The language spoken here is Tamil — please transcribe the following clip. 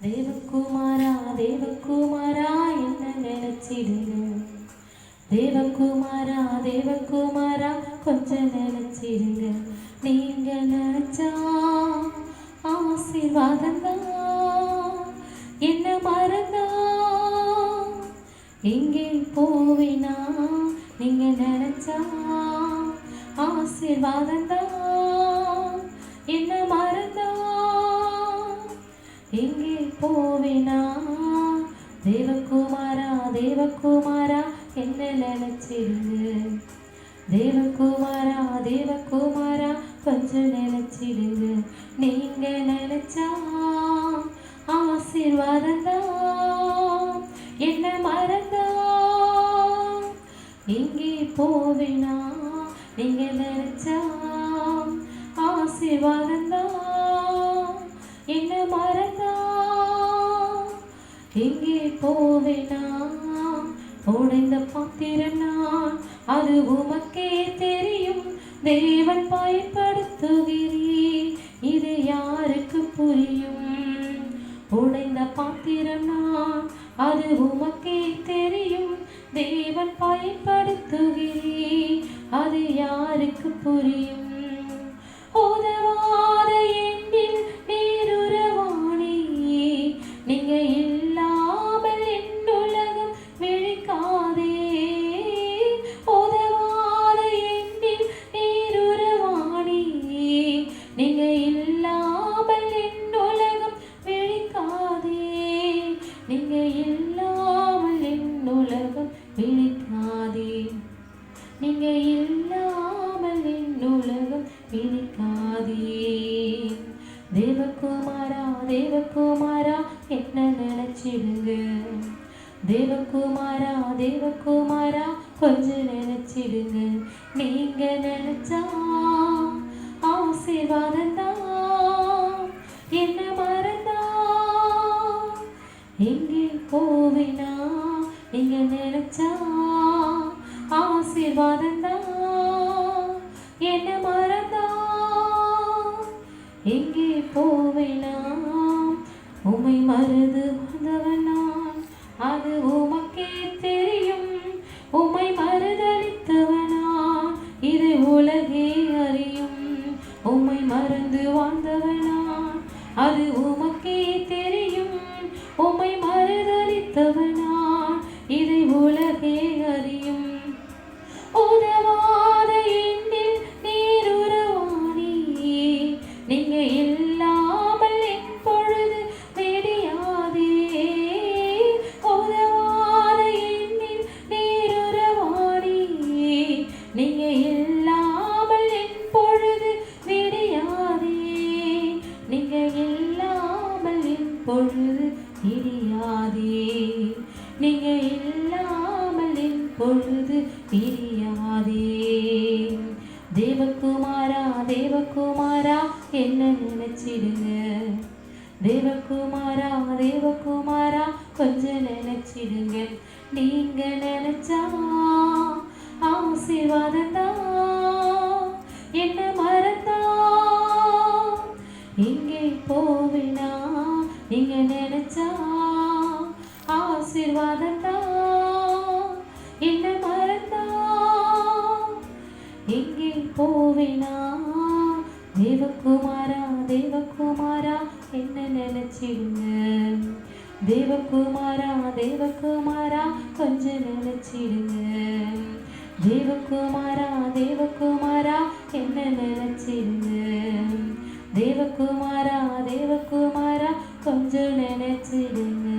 தேவகுமாரா தேவகுமாரா என்ன நினைச்சிடுங்க. தேவகுமாரா தேவகுமாரா கொஞ்சம் நினைச்சிடுங்க. நீங்க நினைச்சா ஆசீர்வாதம் தான். என்ன மறந்தா எங்கே போவினா நீங்க நினைச்சா ஆசீர்வாதம் தான். என்ன மறந்தா எங்கே போவினா. தேவகுமாரா தேவகுமாரா என்ன நினைச்சிடுங்க. தேவகுமாரா தேவகுமாரா கொஞ்சம் நினைச்சிடுங்க. நீங்க நினைச்சா ஆசீர்வாதம் தான். என்ன மறந்தா எங்கே போவினா நீங்க நினைச்சா ஆசீர்வாதம் தான். என்ன மறந்தா எங்கே போவேனா. உடைந்த பாத்திரம் நான் அது உமக்கே தெரியும். தேவன் பயன்படுத்துகிறீர் இது யாருக்கு புரியும். உடைந்த பாத்திரம் நான் அது உமக்கே தெரியும். தேவன் பயன்படுத்துகிறீர் அது யாருக்கு புரியும். உதவாத எண்ணில் நீருறவாணி நீங்க இல்லாமல் என் உலகம் விழிக்காதே. உதவாத எண்ணில் நீருறவாணி நீங்க இல்லாமல் என் உலகம் விழிக்காதே. நீங்க இல்லாமல் என் உலகம் விழிக்காதே. நீங்க இல்லாமல் என் உலகம் விழிக்காதே. தேவகுமாரா தேவகுமாரா என்ன நினைச்சிடுங்க. தேவகுமாரா தேவகுமாரா கொஞ்சம் நினைச்சிடுங்க. நீங்க நினைச்சா ஆசீர்வாதம் தான். என்ன மறந்தா எங்கே போவினா நீங்க நினைச்சா ஆசீர்வாதம் தான். என்ன மறந்தா எங்கே போவினா. உமை மருது வந்தவன் நான் அது உமக்கே தெரியும். உமை மறுதளித்தவனான் இது உலகே அறியும். உமை மறந்து வாழ்ந்தவனான் அது உமக்கே தெரியும். உமை மறுதளித்தவனான் இதை உலகே அறியும். உதவாத எண்ணில் நீருறவாணி நீங்க இல்லாமல் என் பொழுது விடியாதே. உதவாத எண்ணில் நீருறவாணி நீங்க இல்லாமல் என் பொழுது விடியாதே. நீங்க இல்லாமல் என் பொழுது விடியாதே. நீங்க இல்லாமல் என் பொழுது விடியாதே. தேவகுமாரா தேவகுமாரா என்ன நினைச்சிடுங்க. தேவகுமாரா தேவகுமாரா கொஞ்சம் நினைச்சிடுங்க. நீங்க நினைச்சா ஆசீர்வாதம் தான். என்ன மறந்தா எங்கே போவினா நீங்க நினைச்சா ஆசீர்வாதம் தான். என்ன மறந்தா எங்கே போவினா. தேவகுமாரா தேவகுமாரா என்ன நினைச்சிடுங்க. தேவகுமாரா தேவகுமாரா கொஞ்சம் நினைச்சிடுங்க. தேவகுமாரா தேவகுமாரா என்ன நினைச்சிடுங்க. தேவகுமாரா தேவகுமாரா கொஞ்சம் நினைச்சிடுங்க.